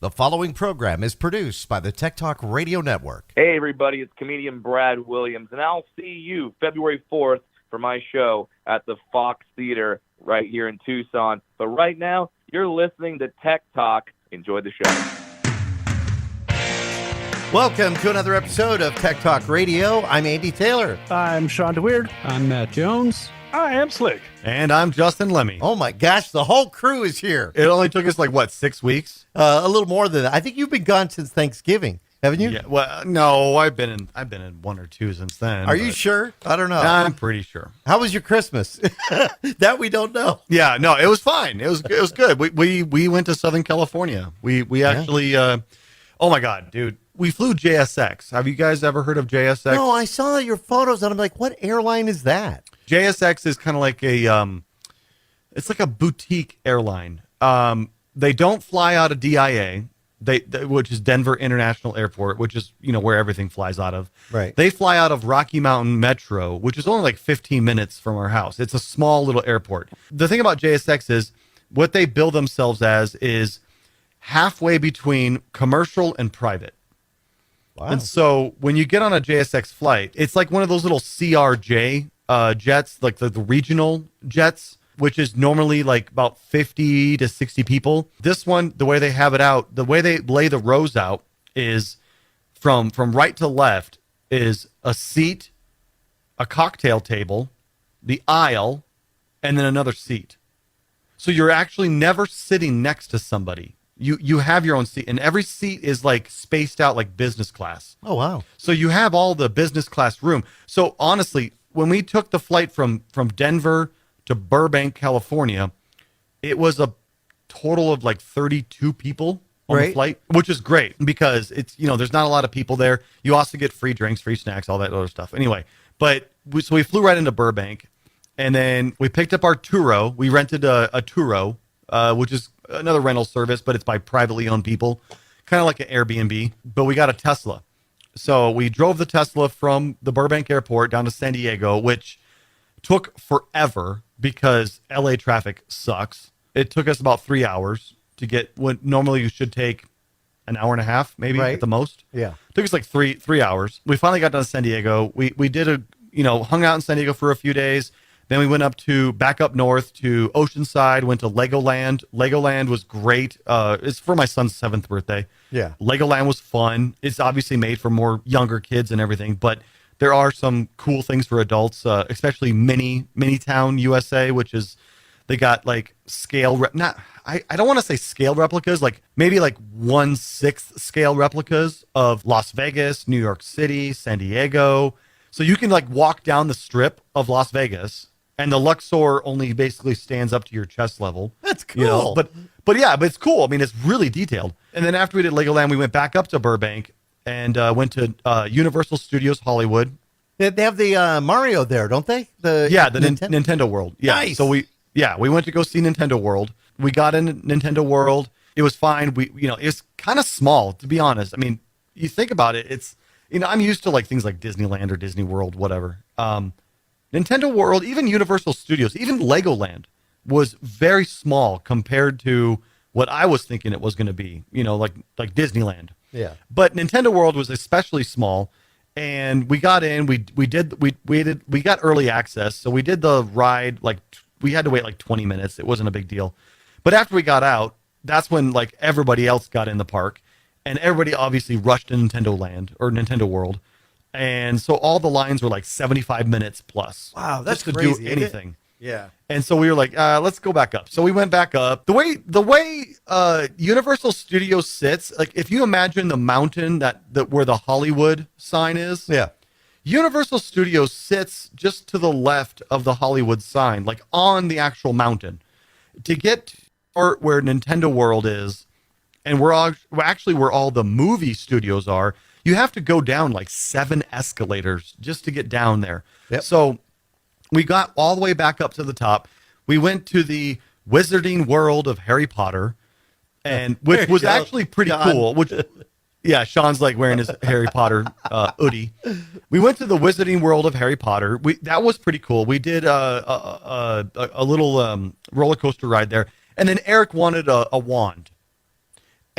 The following program is produced by the Tech Talk Radio Network. Hey, everybody, it's comedian Brad Williams, and I'll see you February 4th for my show at the Fox Theater right here in Tucson. But right now, you're listening to Tech Talk. Enjoy the show. Welcome to another episode of Tech Talk Radio. I'm Andy Taylor. I'm Sean DeWeird. I'm Matt Jones. I am Slick. And I'm Justin Lemmy. Oh my gosh, the whole crew is here. It only took us 6 weeks? A little more than that. I think you've been gone since Thanksgiving, haven't you? Yeah. Well, no, I've been in one or two since then. Are you sure? I don't know. I'm pretty sure. How was your Christmas? That we don't know. Yeah, no, it was fine. It was good. We went to Southern California. We actually oh my God, dude. We flew JSX. Have you guys ever heard of JSX? No, I saw your photos and I'm like, what airline is that? JSX is kind of like it's like a boutique airline. They don't fly out of DIA, which is Denver International Airport, which is, where everything flies out of. Right. They fly out of Rocky Mountain Metro, which is only 15 minutes from our house. It's a small little airport. The thing about JSX is what they bill themselves as is halfway between commercial and private. Wow. And so when you get on a JSX flight, it's like one of those little CRJ jets, like the regional jets, which is normally about 50 to 60 people. This one, the way they have it out, the way they lay the rows out is from right to left is a seat, a cocktail table, the aisle, and then another seat. So you're actually never sitting next to somebody. You have your own seat, and every seat is spaced out like business class. Oh, wow. So you have all the business class room. So honestly, when we took the flight from Denver to Burbank, California, it was a total of 32 people on the flight, which is great because it's, there's not a lot of people there. You also get free drinks, free snacks, all that other stuff. Anyway, so we flew right into Burbank, and then we picked up our Turo. We rented a Turo, which is another rental service, but it's by privately owned people, kind of like an Airbnb, but we got a Tesla. So we drove the Tesla from the Burbank airport down to San Diego, which took forever because LA traffic sucks. It took us about 3 hours to get what normally you should take an hour and a half, maybe at the most. Yeah. It took us three hours. We finally got down to San Diego. We did hung out in San Diego for a few days. Then we went back up north to Oceanside, went to Legoland. Legoland was great. It's for my son's 7th birthday. Yeah. Legoland was fun. It's obviously made for more younger kids and everything, but there are some cool things for adults, especially Mini Town USA, which is, they got scale, I don't want to say scale replicas, maybe 1/6 scale replicas of Las Vegas, New York City, San Diego. So you can walk down the strip of Las Vegas, and the Luxor only basically stands up to your chest level. That's cool. But it's cool. I mean, it's really detailed. And then after we did Legoland, we went back up to Burbank and went to Universal Studios Hollywood. They have the Mario there, don't they? The Nintendo World. Yeah. Nice. So we went to go see Nintendo World. We got in Nintendo World. It was fine. It's kind of small, to be honest. I mean, you think about it, it's, I'm used to things like Disneyland or Disney World, whatever. Nintendo World, even Universal Studios, even Legoland was very small compared to what I was thinking it was going to be, like Disneyland. Yeah. But Nintendo World was especially small, and we got in, we got early access. So we did the ride, we had to wait 20 minutes. It wasn't a big deal. But after we got out, that's when everybody else got in the park, and everybody obviously rushed to Nintendo Land or Nintendo World. And so all the lines were 75 minutes plus. Wow, that's just to crazy, do anything. Yeah. And so we were let's go back up. So we went back up. The way Universal Studios sits, if you imagine the mountain that where the Hollywood sign is. Yeah. Universal Studios sits just to the left of the Hollywood sign, on the actual mountain. To get where Nintendo World is, and where all the movie studios are, you have to go down 7 escalators just to get down there. Yep. So we got all the way back up to the top. We went to the Wizarding World of Harry Potter, and which was actually pretty cool. Which, yeah, Sean's wearing his Harry Potter hoodie. We went to the Wizarding World of Harry Potter. That was pretty cool. We did a little roller coaster ride there, and then Eric wanted a wand.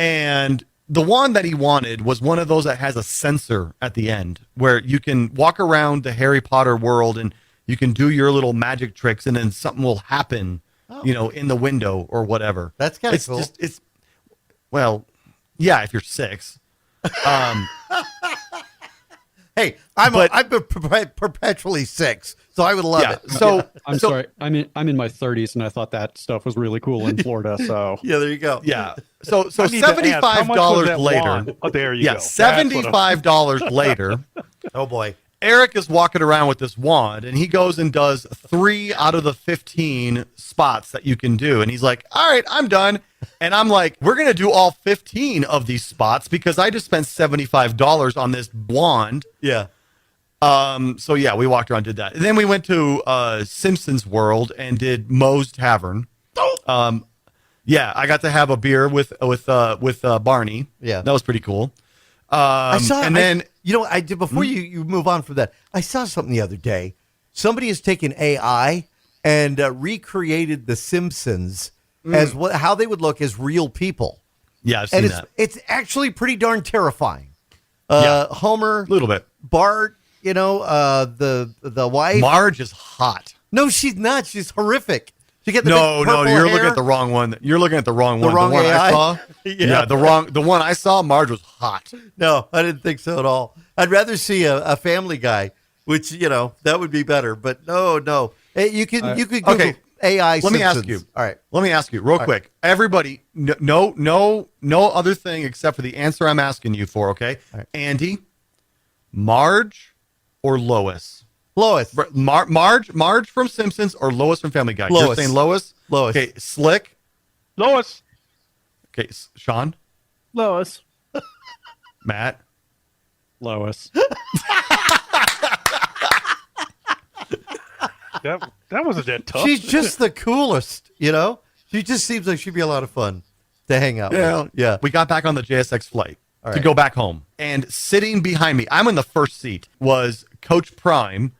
And the wand that he wanted was one of those that has a sensor at the end where you can walk around the Harry Potter world and you can do your little magic tricks and then something will happen, in the window or whatever. That's kind of cool. Well, yeah, if you're 6. Hey, I'm perpetually 6, so I would love it. So I'm sorry. I'm in my 30s, and I thought that stuff was really cool in Florida. So yeah, there you go. Yeah. So I need to ask, how much was $75 that later. wand? Oh, there you Yeah, go. $75 later. Oh boy. Eric is walking around with this wand, and he goes and does 3 out of the 15 spots that you can do. And he's like, all right, I'm done. And I'm like, we're going to do all 15 of these spots because I just spent $75 on this wand. Yeah. So yeah, we walked around, did that. And then we went to Simpsons World and did Moe's Tavern. Yeah, I got to have a beer with Barney. Yeah. That was pretty cool. I saw, and then I did before you move on from that. I saw something the other day. Somebody has taken AI and recreated the Simpsons as how they would look as real people. Yeah, I've seen that. It's actually pretty darn terrifying. Homer, A little bit. Bart, the wife. Marge is hot. No, she's not. She's horrific. She get the No, big purple you're hair. looking at the wrong one. You're looking at the wrong one. wrong the one AI? I saw. Yeah. The one I saw, Marge was hot. No, I didn't think so at all. I'd rather see a Family Guy, which that would be better. But no. Hey, you could Google okay. AI. Let me ask Simpsons. you. All right. Let me ask you real quick. Everybody, no other thing except for the answer I'm asking you for. Okay, All right. Andy, Marge, or Lois? Lois. Marge from Simpsons or Lois from Family Guy? Lois. You're saying Lois? Lois. Okay, Slick. Lois. Okay, Sean. Lois. Matt. Lois. That wasn't that tough. She's just the coolest. She just seems like she'd be a lot of fun to hang out with. Yeah. We got back on the JSX flight All to right. go back home. And sitting behind me, I'm in the first seat, was Coach Prime,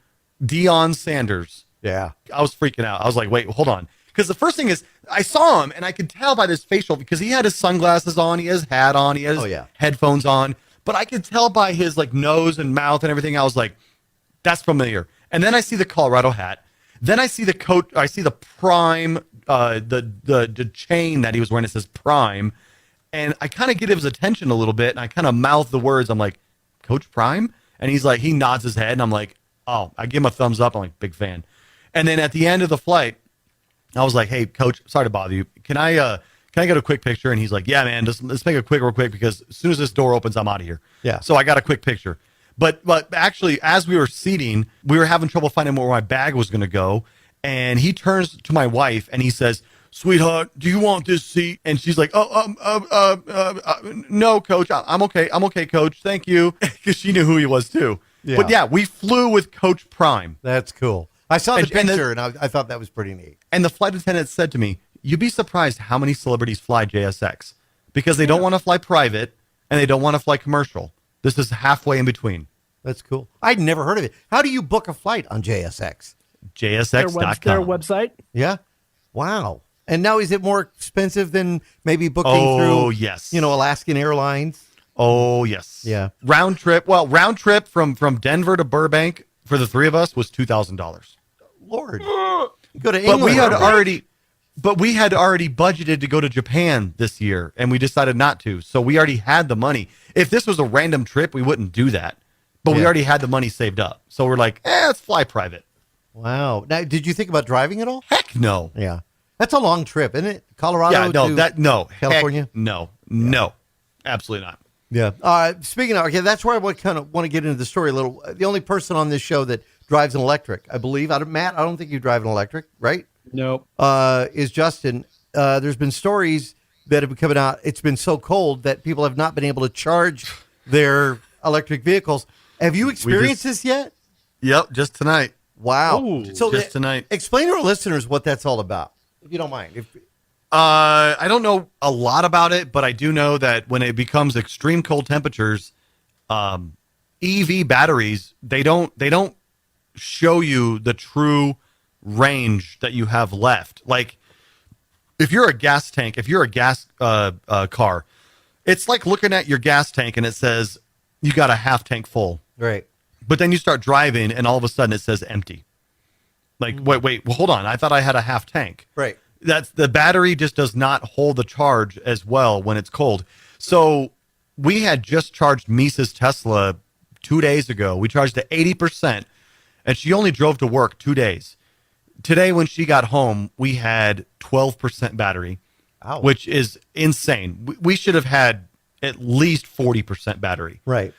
Deion Sanders. Yeah. I was freaking out. I was like, wait, hold on. Because the first thing is, I saw him and I could tell by his facial, because he had his sunglasses on, he has his hat on, he has his headphones on. But I could tell by his nose and mouth and everything. I was like, that's familiar. And then I see the Colorado hat. Then I see the coat. I see the Prime, the chain that he was wearing. It says Prime, and I kind of get his attention a little bit, and I kind of mouth the words. I'm like, Coach Prime, and he's like, he nods his head, and I'm like, oh, I give him a thumbs up. I'm like, big fan. And then at the end of the flight, I was like, hey, Coach, sorry to bother you. Can I get a quick picture? And he's like, yeah, man, let's make it real quick, because as soon as this door opens, I'm out of here. Yeah. So I got a quick picture. But actually, as we were seating, we were having trouble finding where my bag was going to go. And he turns to my wife and he says, sweetheart, do you want this seat? And she's like, no, Coach, I'm okay. I'm okay, Coach. Thank you. Because she knew who he was too. Yeah. But yeah, we flew with Coach Prime. That's cool. I saw the And picture and I thought that was pretty neat. And the flight attendant said to me, you'd be surprised how many celebrities fly JSX because they don't want to fly private and they don't want to fly commercial. This is halfway in between. That's cool. I'd never heard of it. How do you book a flight on JSX? JSX.com. Their website. Yeah. Wow. And now is it more expensive than maybe booking through, yes. Alaskan Airlines? Oh, yes. Yeah. Round trip from Denver to Burbank for the three of us was $2,000. Lord. Go to England. But we had already budgeted to go to Japan this year, and we decided not to. So we already had the money. If this was a random trip, we wouldn't do that. But we already had the money saved up. So we're like, let's fly private. Wow. Now, did you think about driving at all? Heck no. Yeah. That's a long trip, isn't it? Colorado to California? Heck no. Absolutely not. Yeah. Speaking of, that's where I want to get into the story a little. The only person on this show that drives an electric, I believe, Matt, I don't think you drive an electric, right? Nope. Is Justin. There's been stories that have been coming out. It's been so cold that people have not been able to charge their electric vehicles. Have you experienced this yet? Yep, just tonight. Wow. Ooh. So just tonight. Explain to our listeners what that's all about, if you don't mind. I don't know a lot about it, but I do know that when it becomes extreme cold temperatures, EV batteries, they don't show you the true range that you have left. Like if you're a gas car, It's like looking at your gas tank and it says you got a half tank full. Right. But then you start driving and all of a sudden it says empty. Like, wait, well, hold on. I thought I had a half tank. Right. That's the battery just does not hold the charge as well when it's cold. So we had just charged Misa's Tesla 2 days ago. We charged to 80% and she only drove to work 2 days. Today, when she got home, we had 12% battery, Ouch. which is insane. We should have had at least 40% battery. Right.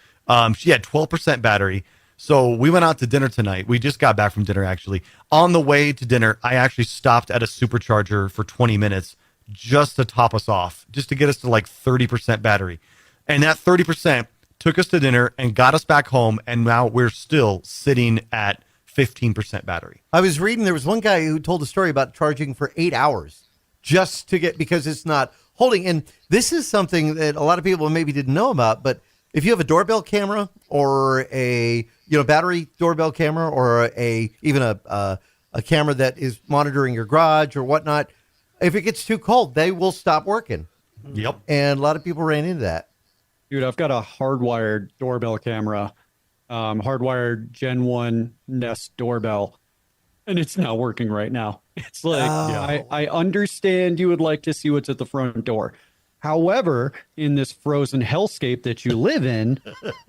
She had 12% battery. So we went out to dinner tonight. We just got back from dinner, actually. On the way to dinner, I actually stopped at a supercharger for 20 minutes just to top us off, just to get us to like 30% battery. And that 30% took us to dinner and got us back home. And now we're still sitting at 15% battery. I was reading, there was one guy who told a story about charging for 8 hours just to get, because it's not holding. And this is something that a lot of people maybe didn't know about, but if you have a doorbell camera or a battery doorbell camera or even a camera that is monitoring your garage or whatnot, if it gets too cold, they will stop working. Yep. And a lot of people ran into that. Dude, I've got a hardwired doorbell camera, hardwired Gen 1 Nest doorbell, and it's not working right now. It's like, I understand you would like to see what's at the front door. However, in this frozen hellscape that you live in,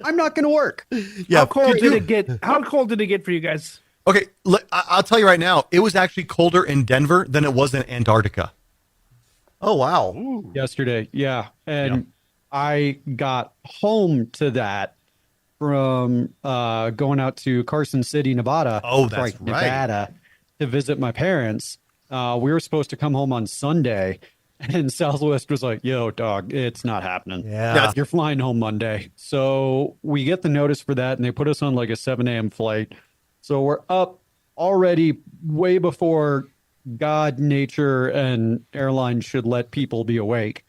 I'm not going to work. Yeah. How cold did it get? How cold did it get for you guys? Okay, I'll tell you right now, it was actually colder in Denver than it was in Antarctica. Oh, wow. Yesterday, yeah. And I got home to that from going out to Carson City, Nevada. Oh, that's sorry, right. Nevada, to visit my parents. We were supposed to come home on Sunday, and Southwest was like, yo, dog, it's not happening. Yeah. You're flying home Monday. So we get the notice for that, and they put us on like a 7 a.m. flight. So we're up already way before God, nature, and airlines should let people be awake.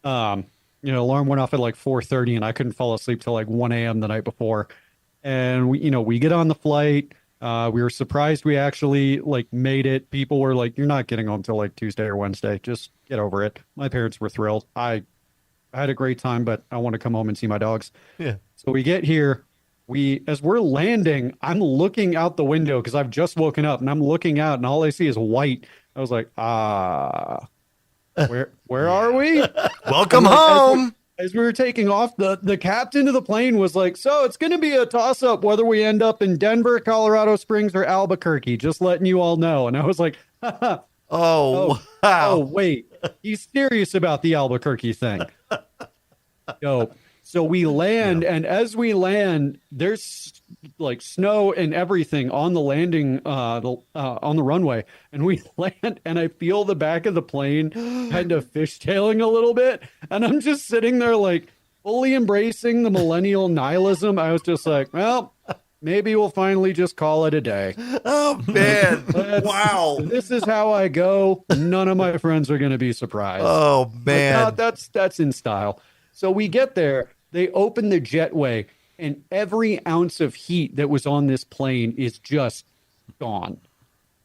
Alarm went off at like 4:30, and I couldn't fall asleep till like 1 a.m. the night before. And we get on the flight. We were surprised we actually like made it. People were like, "You're not getting home till like Tuesday or Wednesday. Just get over it." My parents were thrilled. I had a great time, but I want to come home and see my dogs. Yeah. So we get here. As we're landing, I'm looking out the window because I've just woken up, and I'm looking out, and all I see is white. I was like, where are we? Welcome home. As we were taking off, the captain of the plane was like, so it's going to be a toss-up whether we end up in Denver, Colorado Springs, or Albuquerque. Just letting you all know. And I was like, Wow. oh, wait. He's serious about the Albuquerque thing. So we land, and as we land, there's like snow and everything on the landing, on the runway. And we land, and I feel the back of the plane kind of fishtailing a little bit. And I'm just sitting there like fully embracing the millennial nihilism. I was just like, well, maybe we'll finally just call it a day. Oh, man. Wow. This is how I go. None of my friends are going to be surprised. Oh, man. But that's in style. So we get there. They open the jetway, and every ounce of heat that was on this plane is just gone.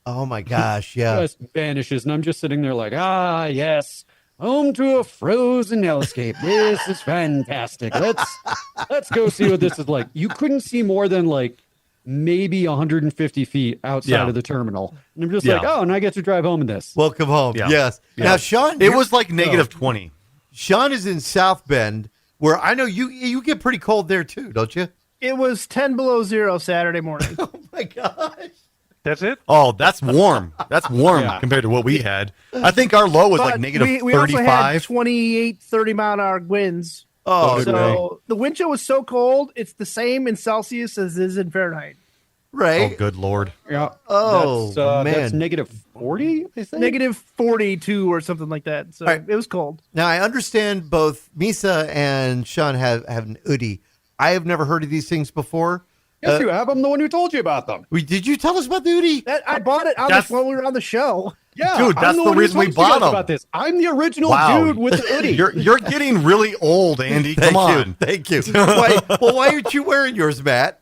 Oh, my gosh. Yeah. Just vanishes. And I'm just sitting there like, yes, home to a frozen hellscape. This is fantastic. Let's go see what this is like. You couldn't see more than like maybe 150 feet outside of the terminal. And I'm just like, and I get to drive home in this. Welcome home. Yeah. Yes. Yeah. Now, Sean. It was like negative 20. Sean is in South Bend, where I know you get pretty cold there too, don't you? It was 10 below zero Saturday morning. Oh my gosh. That's it? Oh, that's warm. That's warm compared to what we had. I think our low was like negative we also had 35. 28, 30-mile-an-hour winds. Oh, So the wind chill was so cold, it's the same in Celsius as it is in Fahrenheit. right. Oh, good Lord. Yeah. Oh, man. That's negative 40, I think. Negative 42 or something like that. So All right. it was cold. Now I understand both Misa and Sean have an hoodie. I have never heard of these things before. Yes, you have. I'm the one who told you about them. Did you tell us about the hoodie? I bought it when we were on the show. Yeah, Dude, that's I'm the one who reason we told you guys bought 'em. about this. I'm the original Wow. dude with the hoodie. You're getting really old, Andy. Come on. Thank you. Why aren't you wearing yours, Matt?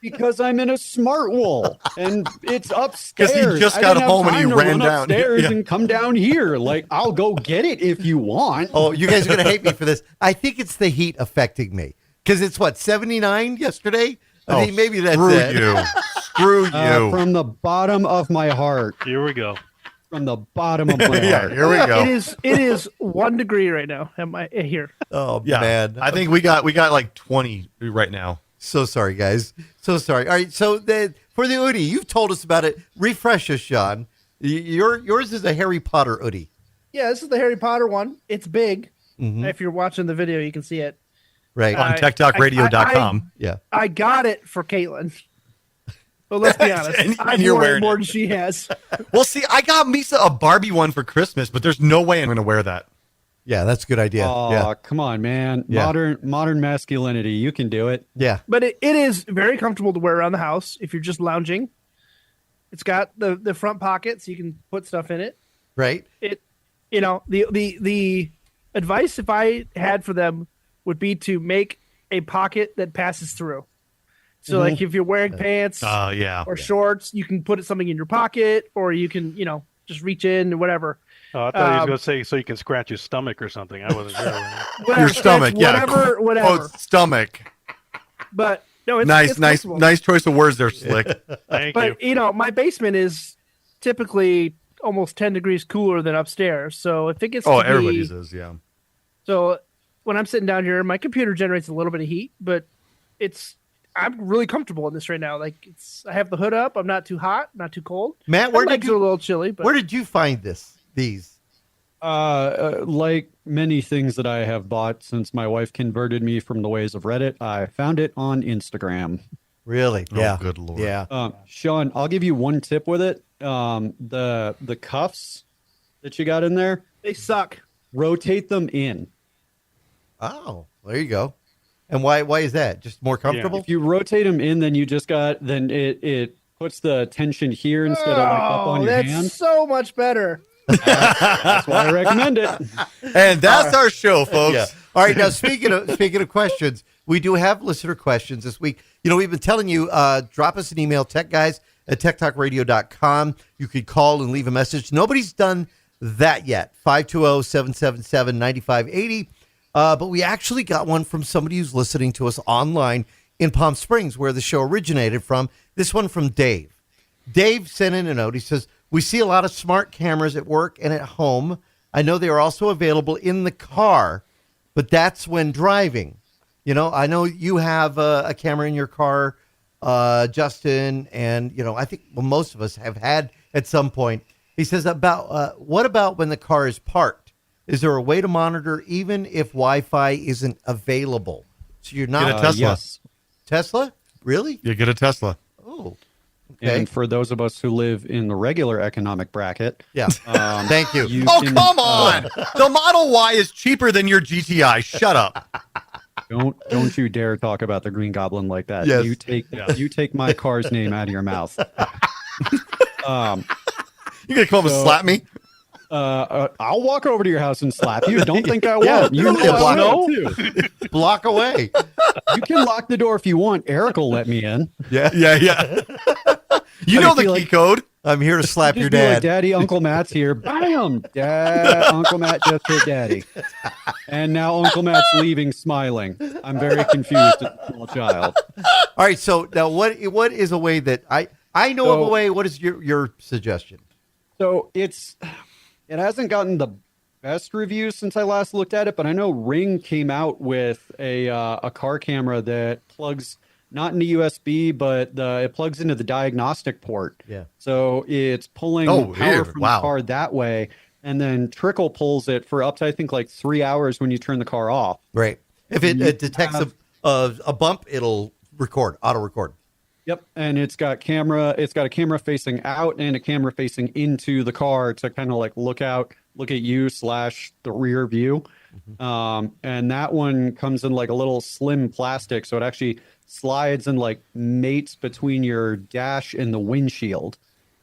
Because I'm in a smart wool and it's upstairs. Because he just I got didn't have home and he time to ran run down. upstairs Yeah. and come down here. Like, I'll go get it if you want. Oh, you guys are going to hate me for this. I think it's the heat affecting me because it's what, 79 yesterday? I think maybe that's screw it. you. Screw you. From the bottom of my heart. Here we go. From the bottom of my Yeah, heart. here we go. It is 1 degree right now. Am I here? Oh, Yeah, man. I think we got like 20 right now. So sorry, guys. So sorry. All right. So for the hoodie, you've told us about it. Refresh us, Sean. Yours is a Harry Potter hoodie. Yeah, this is the Harry Potter one. It's big. Mhm. If you're watching the video, you can see it. Right. On I- TechtalkRadio.com. Yeah. I got it for Caitlin. But let's be honest, And I've you're worn it wearing more it. than she has. Well, see, I got Misa a Barbie one for Christmas, but there's no way I'm going to wear that. Yeah, that's a good idea. Oh, Yeah. come on, man. Yeah. Modern masculinity. You can do it. Yeah. But it is very comfortable to wear around the house if you're just lounging. It's got the front pocket so you can put stuff in it. Right. The advice if I had for them would be to make a pocket that passes through. So like if you're wearing pants Yeah. or shorts, you can put something in your pocket, or you can, just reach in or whatever. Oh, I thought he was going to say so you can scratch your stomach or something. I wasn't sure. Whatever, Your stomach, yeah. Whatever. Oh, stomach. But no, it's Nice, it's nice, comfortable. nice choice of words there, Slick. Thank you. But my basement is typically almost 10 degrees cooler than upstairs. So if it gets Oh, to be- everybody's is, yeah. So when I'm sitting down here, my computer generates a little bit of heat, but I'm really comfortable in this right now. Like I have the hood up. I'm not too hot, not too cold. Matt, My where did legs are a you little chilly, but where did you find these? Like many things that I have bought since my wife converted me from the ways of Reddit, I found it on Instagram. Really? Oh, Yeah. good Lord. Yeah. Sean, I'll give you one tip with it. The cuffs that you got in there, they suck. rotate them in. Oh, there you go. And why is that? Just more comfortable? If you rotate them in, then it puts the tension here instead of like up on your that's hand. so much better. That's why I recommend it. And that's our show, folks. Yeah. All right. Now, speaking of questions, we do have listener questions this week. We've been telling you, drop us an email, techguys@techtalkradio.com. You could call and leave a message. Nobody's done that yet. 520-777-9580. But we actually got one from somebody who's listening to us online in Palm Springs, where the show originated from. This one from Dave. Dave sent in a note. He says, we see a lot of smart cameras at work and at home. I know they are also available in the car, but that's when driving. I know you have a camera in your car, Justin, and, I think most of us have had at some point. He says, what about when the car is parked? Is there a way to monitor even if Wi-Fi isn't available? So you're not Get a Tesla. Yes. Tesla? Really? You get a Tesla. Oh, okay. And for those of us who live in the regular economic bracket, Yeah. Thank you. Oh, can, come on. The Model Y is cheaper than your GTI. Shut up. Don't you dare talk about the Green Goblin like that. Yes. You take my car's name out of your mouth. You going to come up and slap me? I'll walk over to your house and slap you. Don't think I won't. Yeah, You know yeah, I block- will too. Block away. You can lock the door if you want. Eric will let me in. Yeah. Yeah. You know the feel key like- code. I'm here to slap Just your be like, dad. Daddy, Uncle Matt's here. Bam! Uncle Matt just hit Daddy. And now Uncle Matt's leaving smiling. I'm very confused as a small child. All right. So now what is a way that I know of a way. What is your suggestion? So it hasn't gotten the best reviews since I last looked at it, but I know Ring came out with a car camera that plugs not into USB, but it plugs into the diagnostic port. Yeah. So it's pulling Oh, power weird. from Wow. the car that way, and then Trickle pulls it for up to I think like 3 hours when you turn the car off. Right. If it You detects have- a bump, it'll auto record. Yep, and it's got a camera facing out and a camera facing into the car to kind of like look at you / the rear view. And that one comes in like a little slim plastic, so it actually slides and like mates between your dash and the windshield.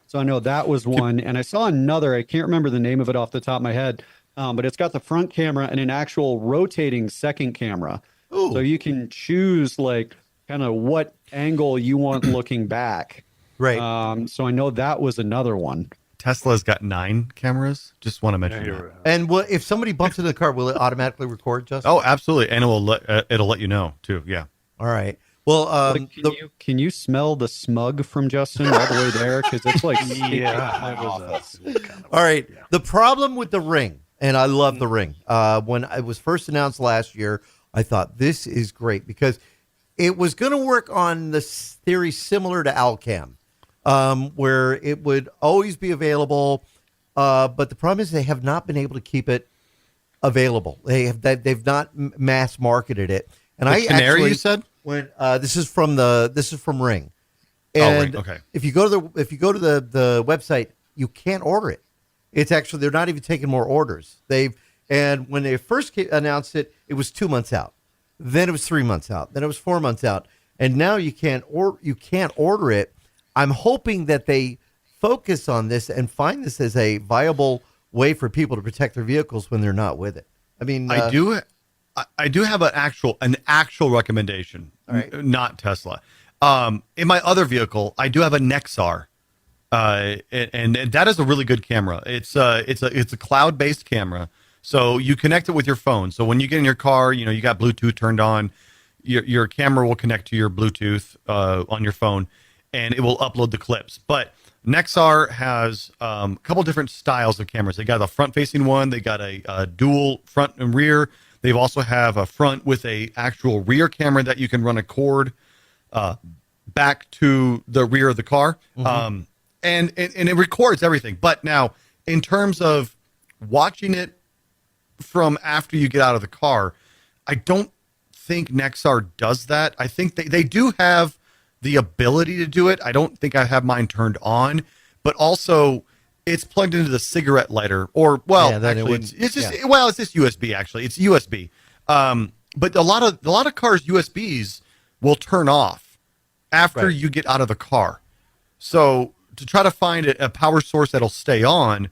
So I know that was one, and I saw another. I can't remember the name of it off the top of my head, but it's got the front camera and an actual rotating second camera. Ooh. So you can choose like kind of what angle you want looking back. Right. So I know that was another one. Tesla's got 9 cameras. Just want to mention that. And if somebody bumps into the car, will it automatically record, Justin? Oh, absolutely, and it'll let you know too. Yeah. All right. Well, Like, can you smell the smug from Justin all the way there? Because it's like all right. The problem with the Ring, and I love the Ring. When it was first announced last year, I thought this is great because it was going to work on the theory similar to Alcam, where it would always be available. But the problem is they have not been able to keep it available. They've not mass marketed it. And The Canary, you said? When this is from Ring. Ring, And okay. if you go to the website, you can't order it. It's actually, they're not even taking more orders. And when they first announced it, it was 2 months out. Then it was 3 months out. Then it was 4 months out. And now you can't order it. I'm hoping that they focus on this and find this as a viable way for people to protect their vehicles when they're not with it. I mean, I do have an actual recommendation, All right. not Tesla. In my other vehicle, I do have a Nexar, and that is a really good camera. It's a cloud-based camera, so you connect it with your phone. So when you get in your car, you got Bluetooth turned on, your camera will connect to your Bluetooth on your phone, and it will upload the clips. But Nexar has a couple different styles of cameras. They got a front-facing one. They got a dual front and rear. They also have a front with a actual rear camera that you can run a cord back to the rear of the car. Mm-hmm. And it records everything. But now, in terms of watching it from after you get out of the car, I don't think Nexar does that. I think they do have the ability to do it. I don't think I have mine turned on, but also it's plugged into the cigarette lighter, or it's just USB. Actually, it's USB. But a lot of cars USBs will turn off after you get out of the car. So to try to find a power source that'll stay on,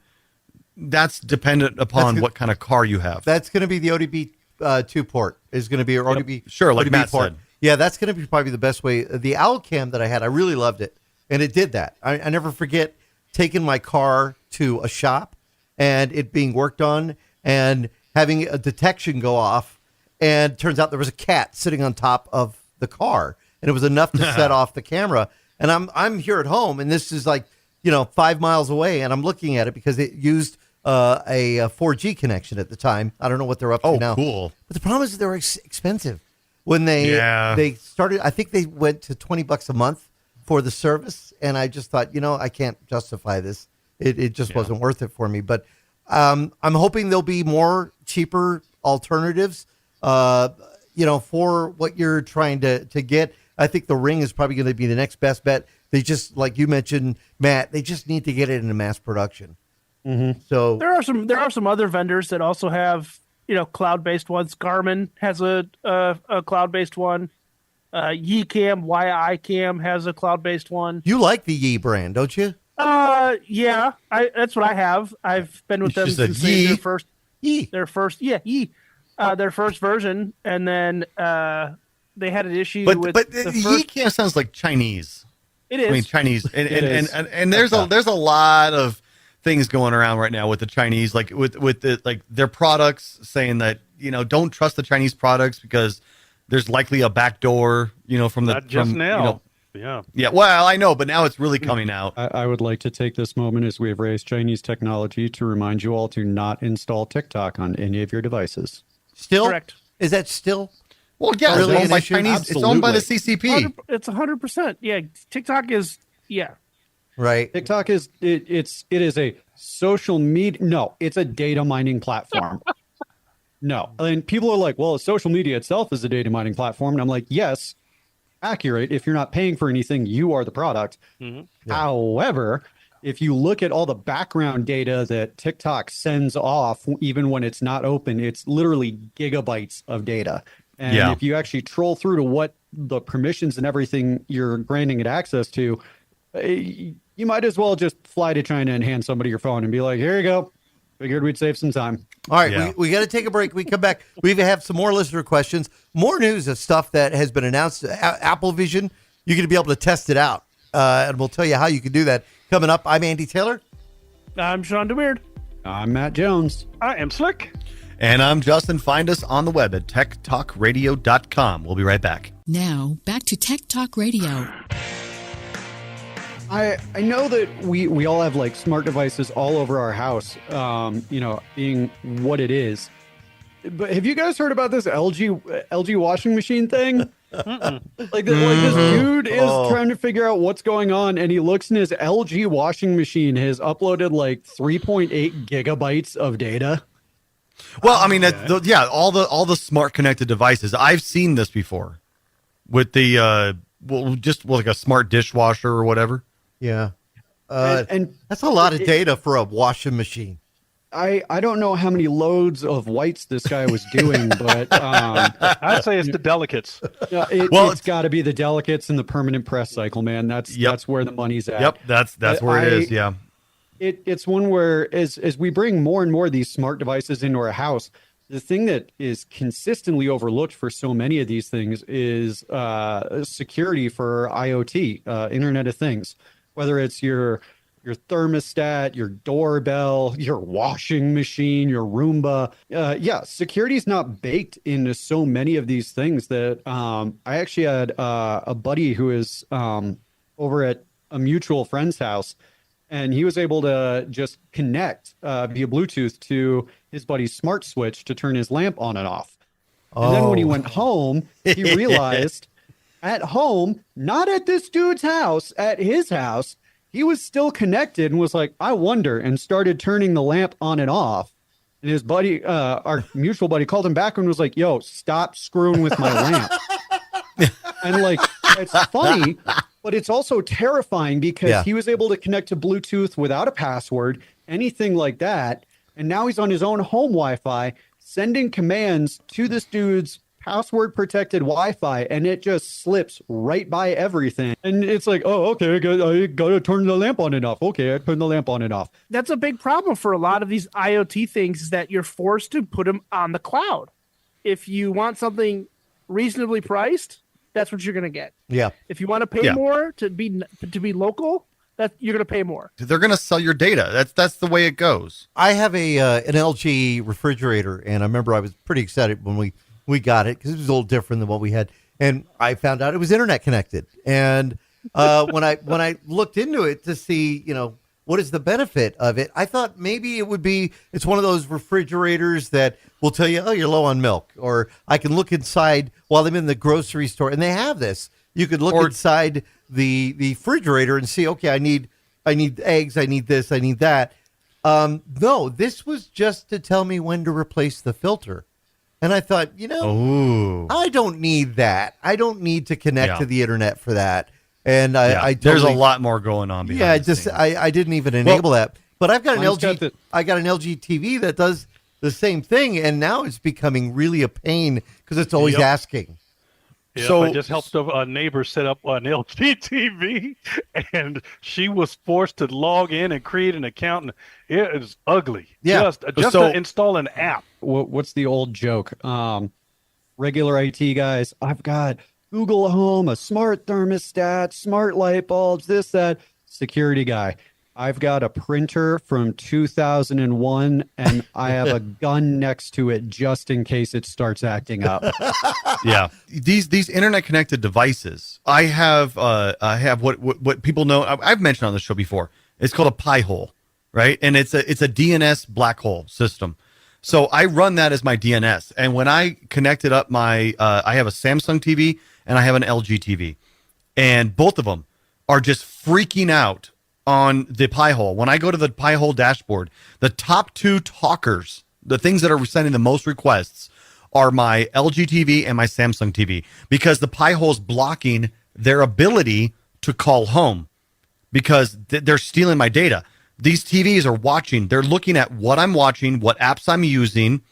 that's dependent upon what kind of car you have. That's going to be the ODB 2 port. Is going to be your ODB. Sure, like ODB Matt port. said. Yeah, that's going to be probably the best way. The Alcam that I had, I really loved it, and it did that. I never forget taking my car to a shop and it being worked on and having a detection go off, and turns out there was a cat sitting on top of the car, and it was enough to set off the camera. And I'm here at home, and this is like 5 miles away, and I'm looking at it because it used a 4G connection at the time. I don't know what they're up to now. Oh, cool! But the problem is they were expensive. When they started, I think they went to $20 a month for the service, and I just thought, I can't justify this. It just wasn't worth it for me. But I'm hoping there'll be more cheaper alternatives, for what you're trying to get. I think the Ring is probably going to be the next best bet. They just, like you mentioned, Matt, they just need to get it into mass production. Mm-hmm. So there are some other vendors that also have cloud-based ones. Garmin has a cloud-based one. YiCam has a cloud-based one. You like the Yi brand, don't you? Yeah, that's what I have. I've been with them since their first version, and then they had an issue with. But YiCam sounds like Chinese. It is. I mean, Chinese, and there's a lot of things going around right now with the Chinese, like with their products, saying that don't trust the Chinese products because there's likely a backdoor from the Not just now. Yeah, well, I know, but now it's really coming out. I would like to take this moment, as we have raised Chinese technology, to remind you all to not install TikTok on any of your devices. Still? Correct. Is that still? Well, yeah, Really it's owned by an issue? Chinese. It's owned by the CCP. It's 100%. Yeah, TikTok is Right. TikTok is it is a social media. No, it's a data mining platform. No, and people are like, well, social media itself is a data mining platform, and I'm like, yes, accurate. If you're not paying for anything, you are the product. Mm-hmm. Yeah. However, if you look at all the background data that TikTok sends off, even when it's not open, it's literally gigabytes of data. And if you actually troll through to what the permissions and everything you're granting it access to, you might as well just fly to China and hand somebody your phone and be like, here you go. Figured we'd save some time. All right, Yeah. we got to take a break. We come back. We have some more listener questions, more news of stuff that has been announced. Apple Vision, you're going to be able to test it out, and we'll tell you how you can do that. Coming up, I'm Andy Taylor. I'm Sean DeWeird. I'm Matt Jones. I am Slick. And I'm Justin. Find us on the web at techtalkradio.com. We'll be right back. Now, back to Tech Talk Radio. I know that we all have like smart devices all over our house, being what it is. But have you guys heard about this LG washing machine thing? Like this dude is trying to figure out what's going on, and he looks in his LG washing machine, has uploaded like 3.8 gigabytes of data. Well, I mean, all the smart connected devices. I've seen this before with the like a smart dishwasher or whatever. Yeah. And That's a lot of data for a washing machine. I don't know how many loads of whites this guy was doing, but I'd say it's the delicates. it's got to be the delicates and the permanent press cycle, man. That's where the money's at. Yep, that's where it is. Yeah. It's one where as we bring more and more of these smart devices into our house, the thing that is consistently overlooked for so many of these things is security for IoT, Internet of Things, whether it's your thermostat, your doorbell, your washing machine, your Roomba. Security is not baked into so many of these things that I actually had a buddy who is over at a mutual friend's house, and he was able to just connect via Bluetooth to his buddy's smart switch to turn his lamp on and off. And then when he went home, he realized at home, not at this dude's house, at his house, he was still connected and was like, I wonder, and started turning the lamp on and off. And his buddy, our mutual buddy, called him back and was like, yo, stop screwing with my lamp. And like, it's funny, but it's also terrifying because he was able to connect to Bluetooth without a password, anything like that. And now he's on his own home Wi-Fi, sending commands to this dude's password protected Wi-Fi, and it just slips right by everything. And it's like, oh, okay, I gotta turn the lamp on and off. Okay, I turn the lamp on and off. That's a big problem for a lot of these IoT things, is that you're forced to put them on the cloud. If you want something reasonably priced, that's what you're going to get. Yeah. If you want to pay more to be local, that you're going to pay more. They're going to sell your data. That's the way it goes. I have an LG refrigerator, and I remember I was pretty excited when we got it because it was a little different than what we had, and I found out it was internet connected. And when I looked into it to see, what is the benefit of it, I thought maybe it's one of those refrigerators that will tell you, oh, you're low on milk, or I can look inside while I'm in the grocery store, and they have this. You could look inside the refrigerator and see, okay, I need eggs, I need this, I need that. No, this was just to tell me when to replace the filter. And I thought, I don't need that. I don't need to connect to the internet for that. And I there's a lot more going on behind the scenes. I didn't even enable that. But I've got an LG. I got an LG TV that does the same thing, and now it's becoming really a pain because it's always asking. Yeah, So I just helped a neighbor set up an LG TV, and she was forced to log in and create an account. And it is ugly. Yeah. Just to install an app. What's the old joke? Regular IT guys, I've got Google Home, a smart thermostat, smart light bulbs, this, that. Security guy, I've got a printer from 2001, and I have a gun next to it just in case it starts acting up. Yeah, these internet connected devices. I have what people know. I've mentioned on the show before. It's called a pie hole, right? And it's a DNS black hole system. So I run that as my DNS. And when I connected up I have a Samsung TV and I have an LG TV, and both of them are just freaking out on the pie hole. When I go to the pie hole dashboard, the top two talkers, the things that are sending the most requests, are my LG TV and my Samsung TV, because the pie hole is blocking their ability to call home because they're stealing my data. These TVs are watching. They're looking at what I'm watching, what apps I'm using,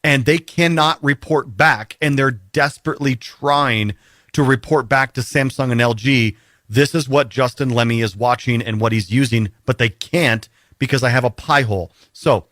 and they cannot report back. And they're desperately trying to report back to Samsung and LG, this is what Justin Lemmy is watching and what he's using, but they can't because I have a pie hole. So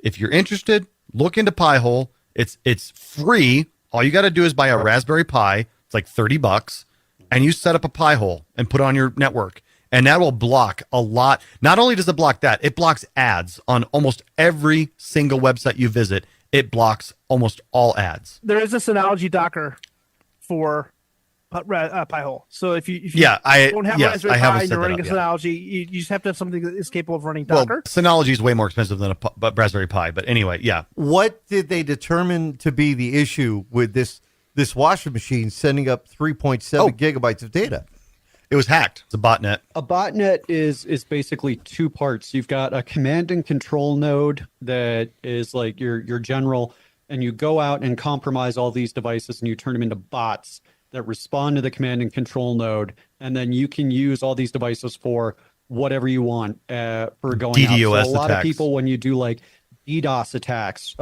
If you're interested, look into Pi-hole. It's free. All you got to do is buy a Raspberry Pi. It's like $30, and you set up a Pi-hole and put it on your network, and that will block a lot. Not only does it block that, it blocks ads on almost every single website you visit. It blocks almost all ads. There is a Synology Docker for Pi-hole. So if you I don't have yes, Raspberry I haven't Pi and set you're that running up a yet. Synology, you just have to have something that is capable of running Well, Docker. Synology is way more expensive than a Raspberry Pi, but anyway, yeah. What did they determine to be the issue with this washing machine sending up 3.7 gigabytes of data? It was hacked. It's a botnet. A botnet is basically two parts. You've got a command and control node that is like your general, and you go out and compromise all these devices and you turn them into bots that respond to the command and control node, and then you can use all these devices for whatever you want for going DDoS out. So a lot attacks. of people, when you do like DDoS attacks,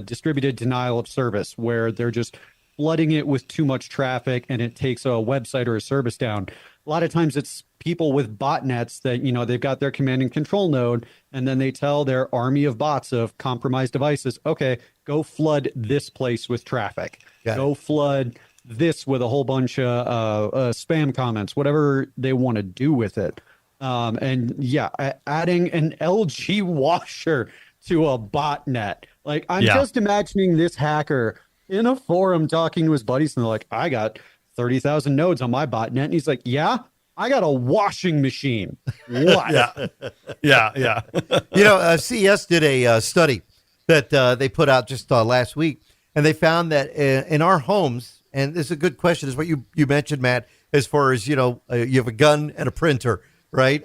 distributed denial of service, where they're just flooding it with too much traffic and it takes a website or a service down. A lot of times it's people with botnets that, they've got their command and control node, and then they tell their army of bots of compromised devices, okay, go flood this place with traffic. Go flood this with a whole bunch of spam comments, whatever they want to do with it. And yeah, adding an LG washer to a botnet. Like, I'm just imagining this hacker in a forum talking to his buddies, and they're like, I got 30,000 nodes on my botnet. And he's like, yeah, I got a washing machine. What? Yeah. CES did a study that they put out just last week, and they found that in our homes, and this is a good question, is what you mentioned, Matt, as far as, you have a gun and a printer, right?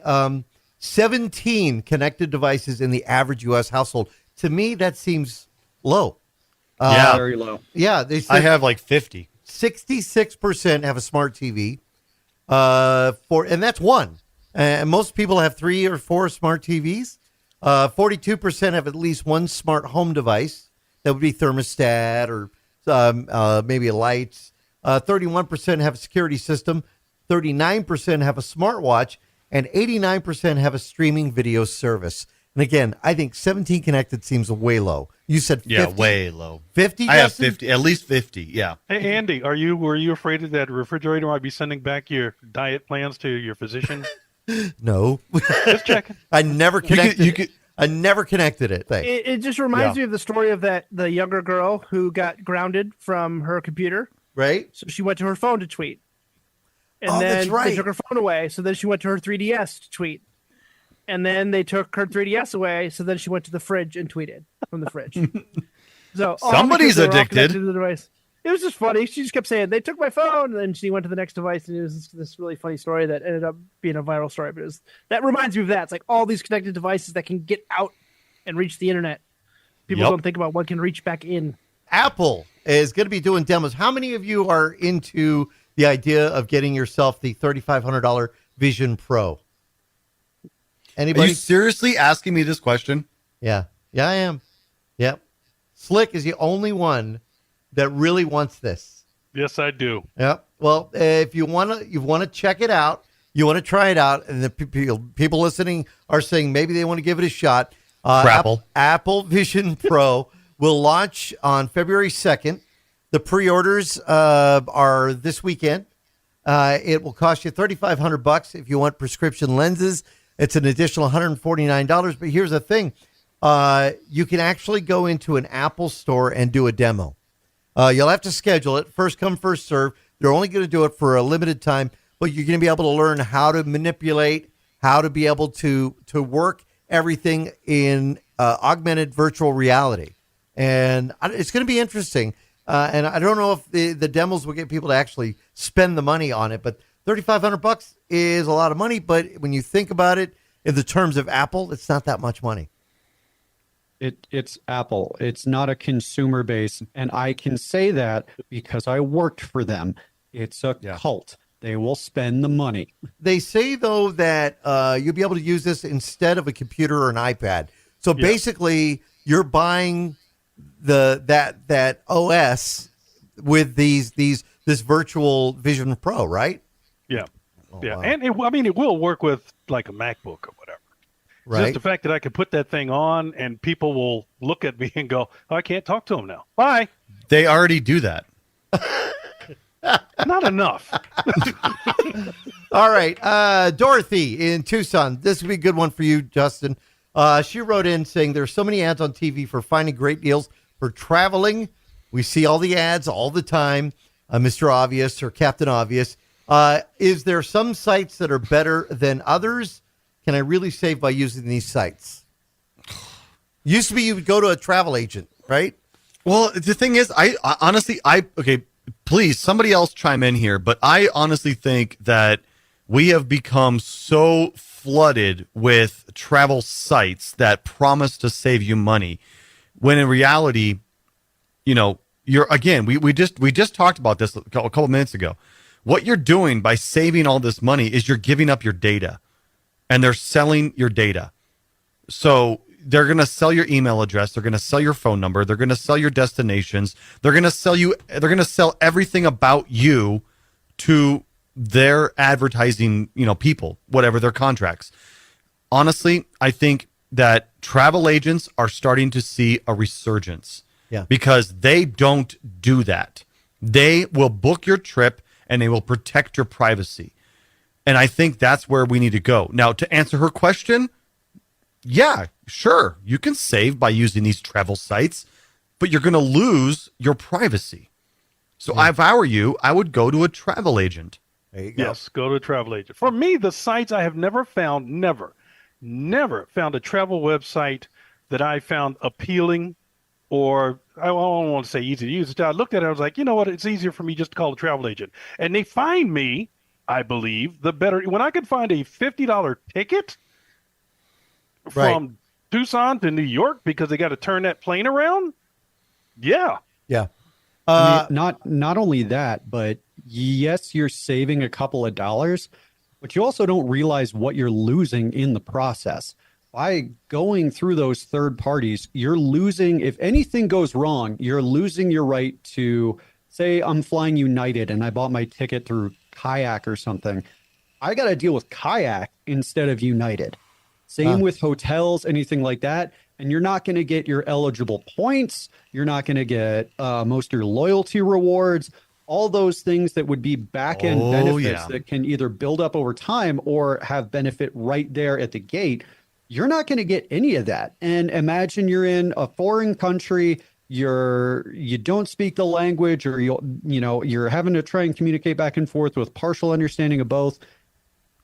17 connected devices in the average U.S. household. To me, that seems low. Very low. Yeah, they said I have like 50. 66% have a smart TV, and that's one. And most people have 3 or 4 smart TVs. 42% have at least one smart home device. That would be thermostat or maybe a lights. 31% have a security system. 39% have a smartwatch, and 89% have a streaming video service. And again, I think 17 connected seems way low. You said 50? Yeah, way low. 50? I have Justin? 50, at least 50. Yeah. Hey, Andy, were you afraid that that refrigerator might be sending back your diet plans to your physician? No. Just checking. I never connected. you could- I never connected it. It just reminds me of the story of the younger girl who got grounded from her computer. Right? So she went to her phone to tweet. And Oh, then that's right. they took her phone away. So then she went to her 3DS to tweet. And then they took her 3DS away. So then she went to the fridge and tweeted from the fridge. So all Somebody's because they were all addicted. connected to the device. It was just funny. She just kept saying, they took my phone. And then she went to the next device. And it was this really funny story that ended up being a viral story. But that reminds me of that. It's like all these connected devices that can get out and reach the internet. People don't think about what can reach back in. Apple is going to be doing demos. How many of you are into the idea of getting yourself the $3,500 Vision Pro? Are Anybody? you seriously asking me this question? Yeah, I am. Yep. Slick is the only one that really wants this. Yes, I do. Yep. Well, if you want to check it out, you want to try it out, and the people listening are saying maybe they want to give it a shot. Apple Vision Pro will launch on February 2nd. The pre-orders are this weekend. It will cost you $3,500 if you want prescription lenses. It's an additional $149. But here's the thing. You can actually go into an Apple store and do a demo. You'll have to schedule it. First come, first serve. They're only going to do it for a limited time, but you're going to be able to learn how to manipulate, how to be able to work everything in augmented virtual reality. And it's going to be interesting. And I don't know if the demos will get people to actually spend the money on it, but $3,500 is a lot of money. But when you think about it in the terms of Apple, it's not that much money. It's Apple. It's not a consumer base. And I can say that because I worked for them. It's a cult. They will spend the money. They say, though, that you'll be able to use this instead of a computer or an iPad. So basically, you're buying that OS with this virtual Vision Pro, right? Yeah. Oh, Yeah. wow. And it will work with like a MacBook or whatever. Right. Just the fact that I can put that thing on and people will look at me and go, oh, I can't talk to them now. Bye. They already do that. Not enough. All right. Dorothy in Tucson. This would be a good one for you, Justin. She wrote in saying there's so many ads on TV for finding great deals for traveling. We see all the ads all the time, Mr. Obvious or Captain Obvious. Is there some sites that are better than others? Can I really save by using these sites? Used to be you would go to a travel agent, right? Well, the thing is, I honestly, okay, please, somebody else chime in here, but I honestly think that we have become so flooded with travel sites that promise to save you money, when in reality, we just talked about this a couple minutes ago. What you're doing by saving all this money is you're giving up your data, and they're selling your data. So they're going to sell your email address. They're going to sell your phone number. They're going to sell your destinations. They're going to sell everything about you to their advertising, people, whatever their contracts. Honestly, I think that travel agents are starting to see a resurgence. Yeah. Because they don't do that. They will book your trip and they will protect your privacy. And I think that's where we need to go. Now, to answer her question, yeah, sure, you can save by using these travel sites, but you're going to lose your privacy. So if I were you, I would go to a travel agent. There you go. Yes, go to a travel agent. For me, the sites I have never found a travel website that I found appealing, or I don't want to say easy to use. I looked at it, I was like, you know what? It's easier for me just to call a travel agent. And they find me, I believe, the better. When I could find a $50 ticket from Tucson to New York because they got to turn that plane around. Yeah. Yeah. Not only that, but yes, you're saving a couple of dollars, but you also don't realize what you're losing in the process. By going through those third parties, you're losing, if anything goes wrong, you're losing your right to, say I'm flying United and I bought my ticket through Kayak or something. I got to deal with Kayak instead of United. Same with hotels, anything like that. And you're not going to get your eligible points. You're not going to get most of your loyalty rewards, all those things that would be back-end benefits that can either build up over time or have benefit right there at the gate. You're not going to get any of that. And imagine you're in a foreign country, you don't speak the language, or you're having to try and communicate back and forth with partial understanding of both,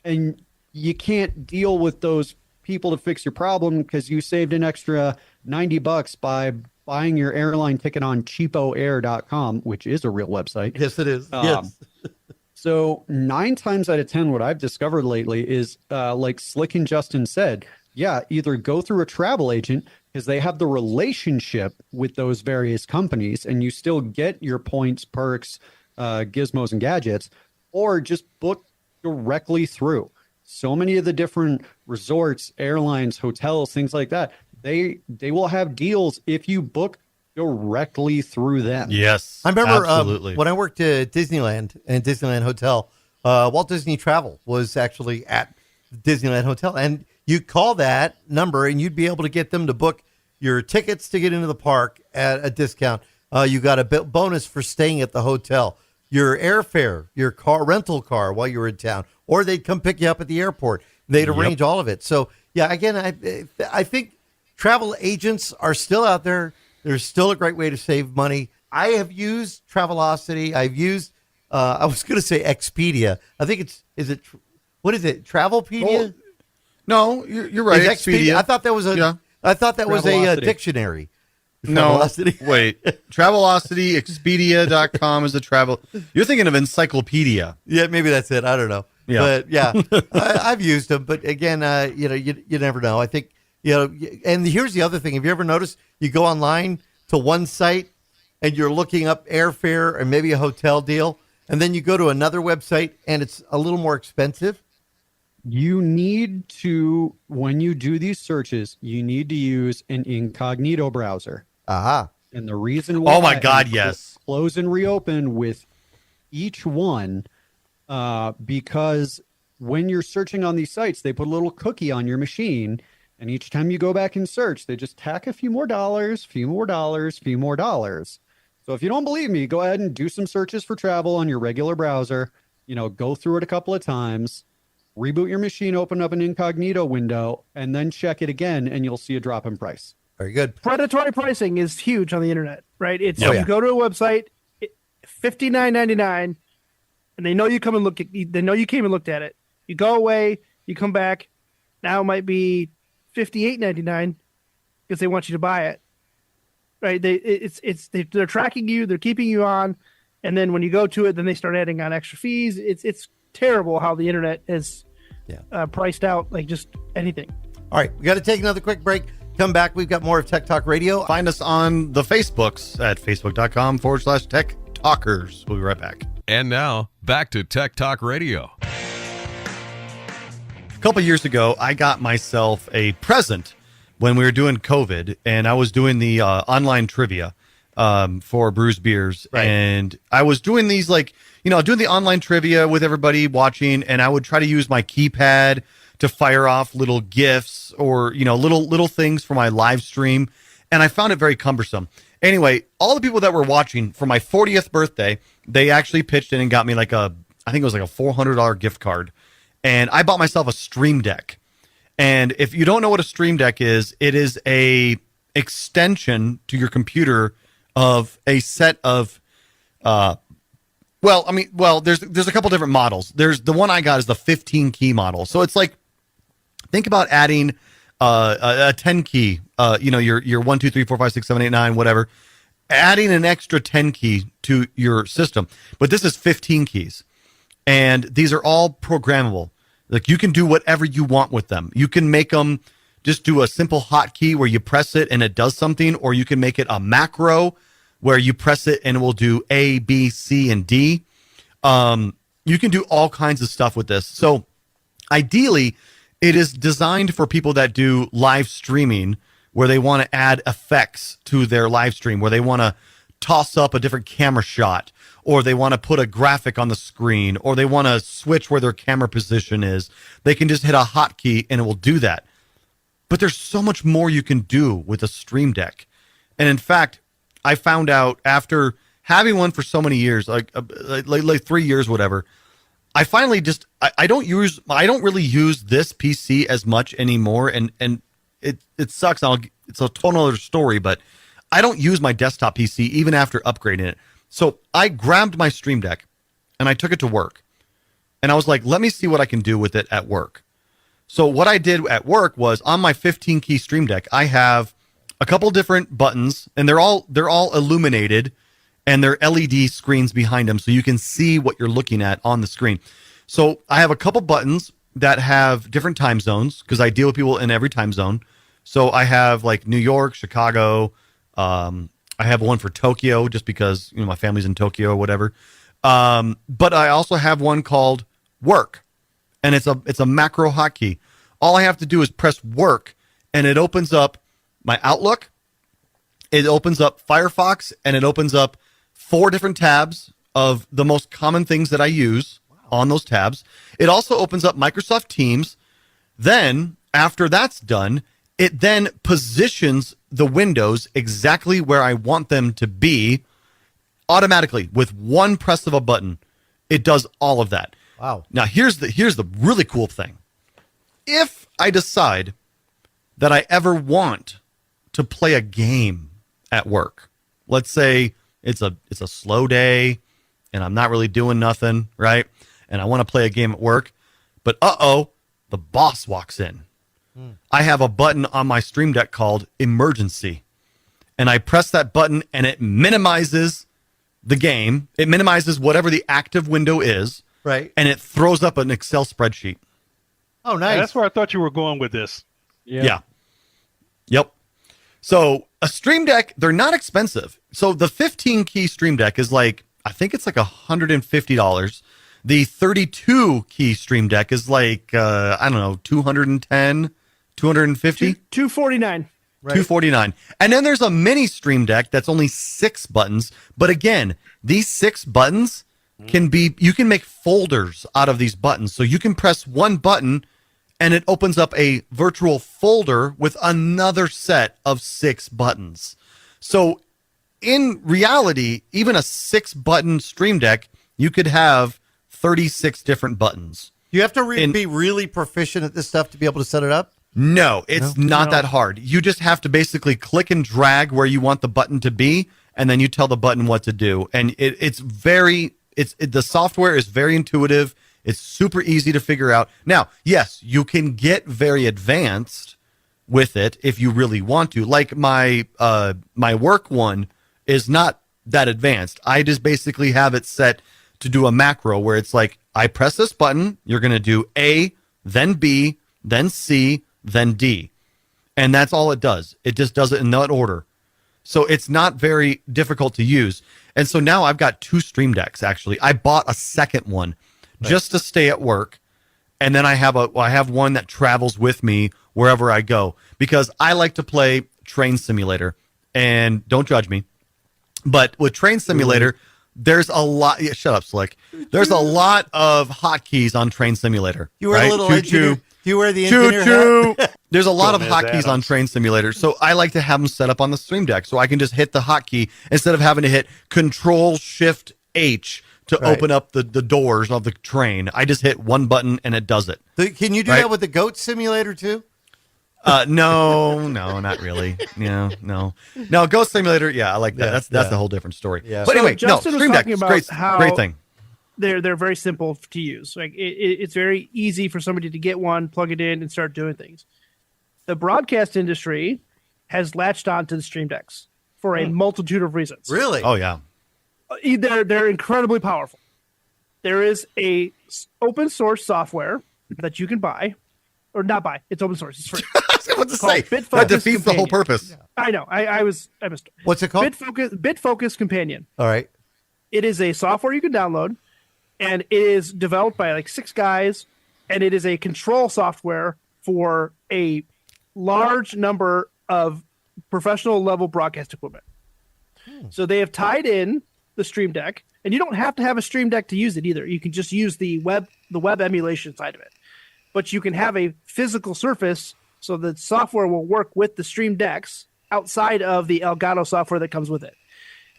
and you can't deal with those people to fix your problem because you saved an extra $90 by buying your airline ticket on cheapoair.com, which is a real website. Yes, it is. Yes. So 9 times out of 10, what I've discovered lately is like Slick and Justin said, either go through a travel agent because they have the relationship with those various companies and you still get your points, perks, gizmos, and gadgets, or just book directly through. So many of the different resorts, airlines, hotels, things like that, they will have deals if you book directly through them. Yes, I remember absolutely. When I worked at Disneyland and Disneyland Hotel, Walt Disney Travel was actually at Disneyland Hotel. And you call that number and you'd be able to get them to book your tickets to get into the park at a discount. You got a bonus for staying at the hotel, your airfare, your car rental car while you were in town, or they'd come pick you up at the airport. They'd arrange all of it. So, again, I think travel agents are still out there. There's still a great way to save money. I have used Travelocity. I've used, I was going to say Expedia. I think what is it? Travelpedia? No, you're right. Expedia. I thought that was a dictionary. Travelocity. No, wait. Travelocity, Expedia.com is a travel. You're thinking of encyclopedia. Yeah, maybe that's it. I don't know. Yeah. But I've used them. But again, you never know. I think, and here's the other thing. Have you ever noticed you go online to one site and you're looking up airfare or maybe a hotel deal, and then you go to another website and it's a little more expensive? You need to, when you do these searches, you need to use an incognito browser. Aha. And the reason why. Oh my God, yes. Close and reopen with each one, because when you're searching on these sites, they put a little cookie on your machine. And each time you go back and search, they just tack a few more dollars, few more dollars, few more dollars. So if you don't believe me, go ahead and do some searches for travel on your regular browser. Go through it a couple of times, reboot your machine, open up an incognito window, and then check it again, and you'll see a drop in price. Very good. Predatory pricing is huge on the internet, right? It's Oh, yeah. you go to a website, $59.99, and they know you come and look. They know you came and looked at it. You go away, you come back. Now it might be $58.99 because they want you to buy it, right? They're tracking you, they're keeping you on, and then when you go to it, then they start adding on extra fees. It's terrible how the internet is priced out like just anything. All right, we got to take another quick break. Come back. We've got more of Tech Talk Radio. Find us on the Facebooks at facebook.com/Tech Talkers. We'll be right back. And now, back to Tech Talk Radio. A couple years ago, I got myself a present when we were doing COVID, and I was doing the online trivia for Brews Beers. Right. And I was doing these doing the online trivia with everybody watching, and I would try to use my keypad to fire off little GIFs or, little things for my live stream. And I found it very cumbersome. Anyway, all the people that were watching for my 40th birthday, they actually pitched in and got me I think it was like a $400 gift card. And I bought myself a Stream Deck. And if you don't know what a Stream Deck is, it is a extension to your computer of a set of, there's a couple different models. There's the one I got is the 15 key model. So it's like, think about adding a 10 key, your 1, 2, 3, 4, 5, 6, 7, 8, 9, whatever, adding an extra 10 key to your system. But this is 15 keys. And these are all programmable. Like, you can do whatever you want with them. You can make them just do a simple hotkey where you press it and it does something, or you can make it a macro where you press it and it will do A, B, C, and D. You can do all kinds of stuff with this. So ideally, it is designed for people that do live streaming where they want to add effects to their live stream, where they want to toss up a different camera shot, or they want to put a graphic on the screen, or they want to switch where their camera position is. They can just hit a hotkey and it will do that. But there's so much more you can do with a Stream Deck. And in fact, I found out after having one for so many years, like 3 years, whatever, I finally I don't really use this PC as much anymore. And it sucks. It's a total other story, but I don't use my desktop PC even after upgrading it. So I grabbed my Stream Deck and I took it to work. And I was like, let me see what I can do with it at work. So what I did at work was, on my 15 key Stream Deck, I have a couple different buttons, and they're all illuminated, and they're LED screens behind them, so you can see what you're looking at on the screen. So I have a couple buttons that have different time zones, because I deal with people in every time zone. So I have like New York, Chicago. I have one for Tokyo, just because my family's in Tokyo or whatever. But I also have one called Work, and it's a macro hotkey. All I have to do is press Work, and it opens up my Outlook, it opens up Firefox, and it opens up 4 different tabs of the most common things that I use on those tabs. It also opens up Microsoft Teams. Then, after that's done, it then positions the windows exactly where I want them to be automatically with one press of a button. It does all of that. Wow. Now, here's the really cool thing. If I decide that I ever want to play a game at work, let's say it's a slow day and I'm not really doing nothing, right? And I want to play a game at work, but the boss walks in. I have a button on my Stream Deck called Emergency, and I press that button and it minimizes the game. It minimizes whatever the active window is, Right. and it throws up an Excel spreadsheet. Oh, nice. That's where I thought you were going with this. Yeah. Yep. So a Stream Deck, they're not expensive. So the 15 key Stream Deck is I think it's like $150. The 32 key Stream Deck is I don't know, 210, 250, $249. Right. $249. And then there's a mini Stream Deck that's only 6 buttons. But again, these 6 buttons you can make folders out of these buttons. So you can press one button and it opens up a virtual folder with another set of 6 buttons. So in reality, even a 6-button Stream Deck, you could have 36 different buttons. You have to be really proficient at this stuff to be able to set it up? No, it's not that hard. You just have to basically click and drag where you want the button to be, and then you tell the button what to do. And the software is very intuitive. It's super easy to figure out. Now, yes, you can get very advanced with it if you really want to. Like my work one is not that advanced. I just basically have it set to do a macro where it's like, I press this button, you're going to do A, then B, then C, then D. And that's all it does. It just does it in that order. So it's not very difficult to use. And so now I've got 2 Stream Decks, actually. I bought a second one just to stay at work. And then I have one that travels with me wherever I go, because I like to play Train Simulator. And don't judge me, but with Train Simulator, there's a lot. Yeah, shut up, Slick. There's a lot of hotkeys on Train Simulator. You wear right? a little engineer. Do you wear the engineer hat? There's a lot of hotkeys on Train Simulator, so I like to have them set up on the Stream Deck, so I can just hit the hotkey instead of having to hit Control-Shift-H to open up the doors of the train. I just hit one button and it does it. Can you do that with the Goat Simulator too? No, not really. Yeah, no. Ghost Simulator. Yeah, I like that. That's a whole different story. Yeah. But anyway, Justin was Stream Deck talking is about great thing. They're very simple to use. Like it's very easy for somebody to get one, plug it in, and start doing things. The broadcast industry has latched on to the Stream Decks for a multitude of reasons. Really? Oh yeah. They're incredibly powerful. There is a open source software that you can buy, or not buy. It's open source. It's free. What to say? Bitfocus That defeats the whole Companion. purpose. I know. I missed. What's it called? Bitfocus Companion. All right. It is a software you can download, and it is developed by like 6 guys, and it is a control software for a large number of professional level broadcast equipment. So they have tied in the Stream Deck, and you don't have to have a Stream Deck to use it either. You can just use the web emulation side of it. But you can have a physical surface so the software will work with the Stream Decks outside of the Elgato software that comes with it.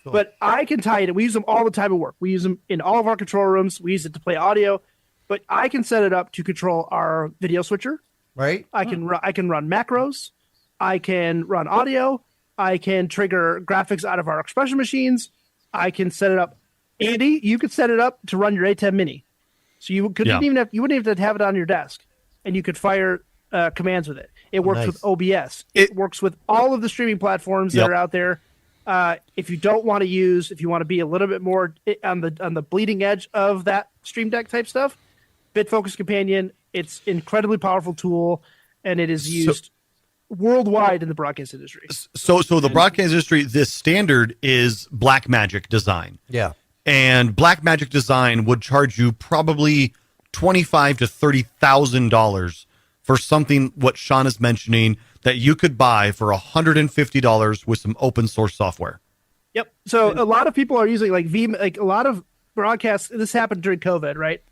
Cool. But I can tie it. We use them all the time at work. We use them in all of our control rooms. We use it to play audio, but I can set it up to control our video switcher. Right. I can run macros. I can run audio. I can trigger graphics out of our expression machines. I can set it up. Andy, you could set it up to run your A10 Mini. So you wouldn't even have to have it on your desk, and you could fire commands with it. It works with OBS. It works with all of the streaming platforms that are out there. If you want to be a little bit more on the bleeding edge of that Stream Deck type stuff, Bitfocus Companion, it's an incredibly powerful tool, and it is used worldwide in the broadcast industry. So the broadcast industry, this standard is Blackmagic Design. Yeah. And Blackmagic Design would charge you probably $25,000 to $30,000 for something what Sean is mentioning that you could buy for $150 with some open source software. Yep. So a lot of people are using like a lot of broadcasts. This happened during COVID, right?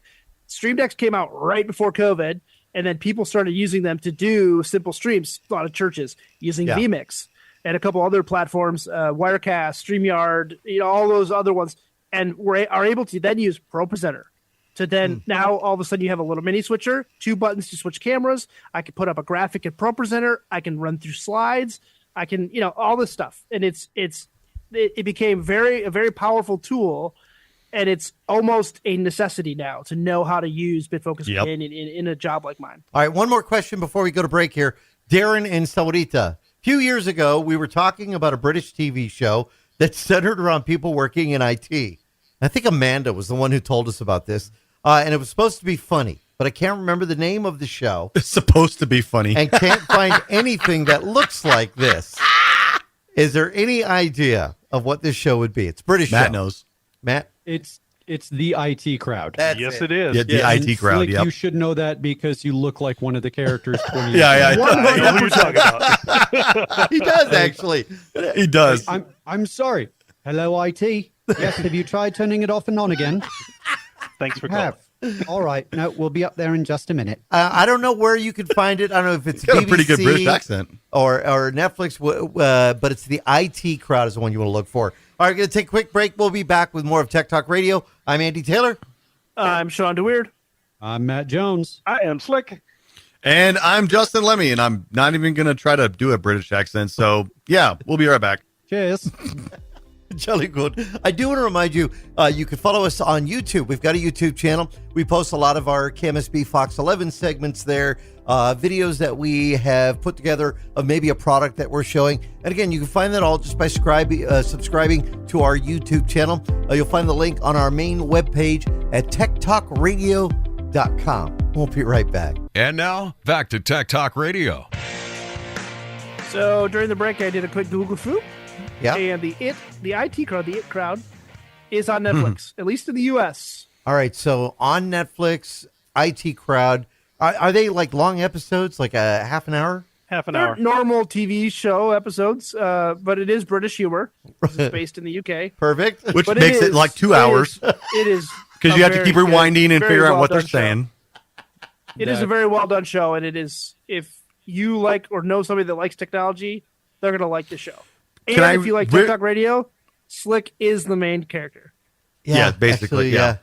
Stream Decks came out right before COVID, and then people started using them to do simple streams. A lot of churches using vMix and a couple other platforms, Wirecast, StreamYard, all those other ones, and are able to then use Pro Presenter. So then now all of a sudden you have a little mini switcher, 2 buttons to switch cameras. I can put up a graphic in Pro Presenter. I can run through slides. I can, all this stuff. And it became a very powerful tool, and it's almost a necessity now to know how to use Bitfocus in a job like mine. All right, one more question before we go to break here. Darren and Saurita. A few years ago, we were talking about a British TV show that centered around people working in IT. I think Amanda was the one who told us about this, and it was supposed to be funny, but I can't remember the name of the show. It's supposed to be funny. And can't find anything that looks like this. Is there any idea of what this show would be? It's British. Matt knows. Matt? It's the IT crowd. Yes, it is. Yeah, the IT crowd. Slick, Yep. You should know that because you look like one of the characters. 20 Yeah. I know who you're talking about. He does, actually. He does. I'm sorry. Hello, IT. Yes, have you tried turning it off and on again? Thanks for calling. All right. No, we'll be up there in just a minute. I don't know where you can find it. I don't know if it's Got a BBC pretty good British accent. or Netflix, but it's the IT Crowd is the one you want to look for. All right, going to take a quick break. We'll be back with more of Tech Talk Radio. I'm Andy Taylor. I'm Sean DeWeird. I'm Matt Jones. I am Slick. And I'm Justin Lemmy, and I'm not even going to try to do a British accent. So, yeah, we'll be right back. Cheers. Jolly good. I do want to remind you, you can follow us on YouTube. We've got a YouTube channel. We post a lot of our KMSB Fox 11 segments there, videos that we have put together of maybe a product that we're showing. And again, you can find that all just by subscribing to our YouTube channel. You'll find the link on our main webpage at TechtalkRadio.com. We'll be right back. And now, back to Tech Talk Radio. So during the break, I did a quick Google Foo. Yeah. And the IT Crowd is on Netflix, at least in the U.S. All right. So on Netflix, IT Crowd, are they like long episodes, like a half an hour? Half an They're hour. normal TV show episodes, but it is British humor. It's based in the UK. Perfect. Which But makes it like 2 hours. It is Because you have to keep rewinding and figure out what they're saying. It is a very well done show, and it is, if you like or know somebody that likes technology, they're going to like the show. And if you like Tech Talk Radio, Slick is the main character. Yeah, basically, yeah.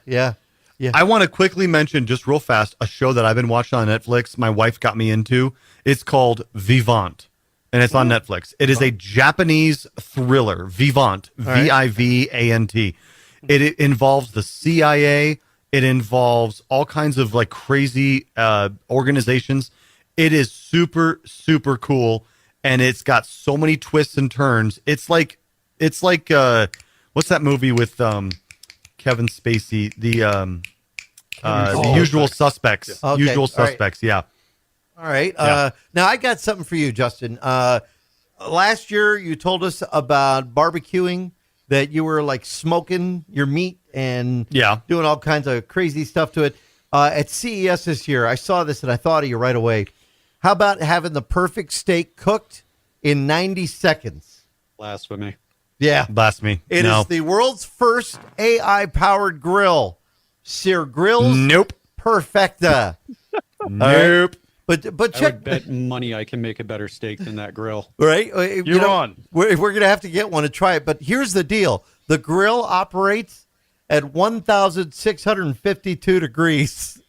I want to quickly mention, just real fast, a show that I've been watching on Netflix. My wife got me into. It's called Vivant, and it's on Netflix. It is a Japanese thriller, Vivant, Vivant. It involves the CIA. It involves all kinds of like crazy organizations. It is super, super cool, and it's got so many twists and turns. It's like what's that movie with Kevin Spacey? The Usual Suspects. Okay. Usual Suspects. Yeah. All right. Yeah. Now I got something for you, Justin. Last year you told us about barbecuing, that you were like smoking your meat and doing all kinds of crazy stuff to it. At CES this year, I saw this and I thought of you right away. How about having the perfect steak cooked in 90 seconds? Blasphemy. Yeah. Blasphemy. It is the world's first AI-powered grill. Sear Grills. Nope. Perfecta. Nope. But I check. would bet money I can make a better steak than that grill. Right? You're on. We're going to have to get one to try it. But here's the deal. The grill operates at 1,652 degrees.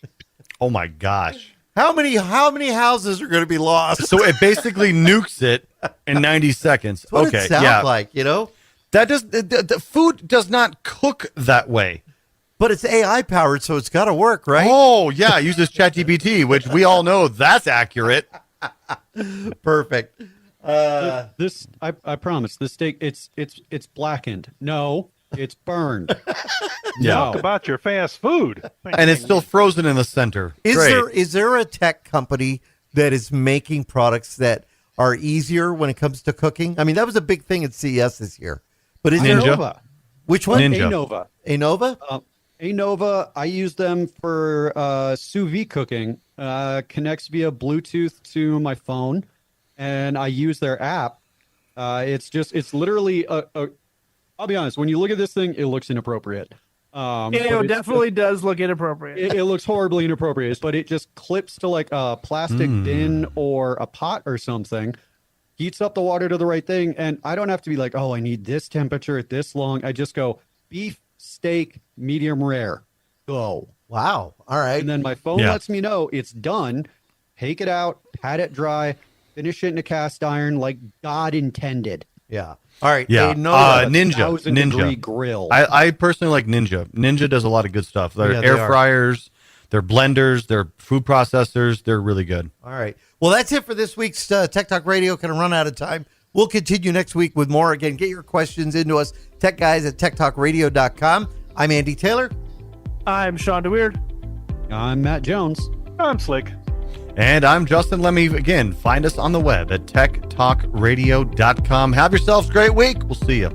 Oh, my gosh. How many houses are going to be lost? So it basically nukes it in 90 seconds. That's what Okay. it sounds like, you know? That does the food does not cook that way. But it's AI powered, so it's got to work, right? Oh, yeah. It uses ChatGPT, which we all know that's accurate. Perfect. This I promise. This steak it's blackened. No, it's burned. Yeah. Talk about your fast food. And it's still frozen in the center. Is there a tech company that is making products that are easier when it comes to cooking? I mean, that was a big thing at CES this year. But is there Anova. which one? Ninja. Anova. Anova? Anova, I use them for sous vide cooking. Connects via Bluetooth to my phone, and I use their app. It's literally I'll be honest. When you look at this thing, it looks inappropriate. It definitely does look inappropriate. It looks horribly inappropriate, but it just clips to like a plastic bin or a pot or something, heats up the water to the right thing, and I don't have to be like, oh, I need this temperature at this long. I just go beef, steak, medium rare, go. Wow. All right. And then my phone lets me know it's done. Take it out, pat it dry, finish it in a cast iron like God intended. Yeah. All right. Yeah. Ninja. 1,000-degree grill. I personally like Ninja. Ninja does a lot of good stuff. They're air fryers, they're blenders, they're food processors. They're really good. All right. Well, that's it for this week's Tech Talk Radio. Kind of run out of time. We'll continue next week with more. Again, get your questions into us, techguys at techtalkradio.com. I'm Andy Taylor. I'm Sean DeWeird. I'm Matt Jones. I'm Slick. And I'm Justin Lemmy. Again, find us on the web at techtalkradio.com. Have yourselves a great week. We'll see you.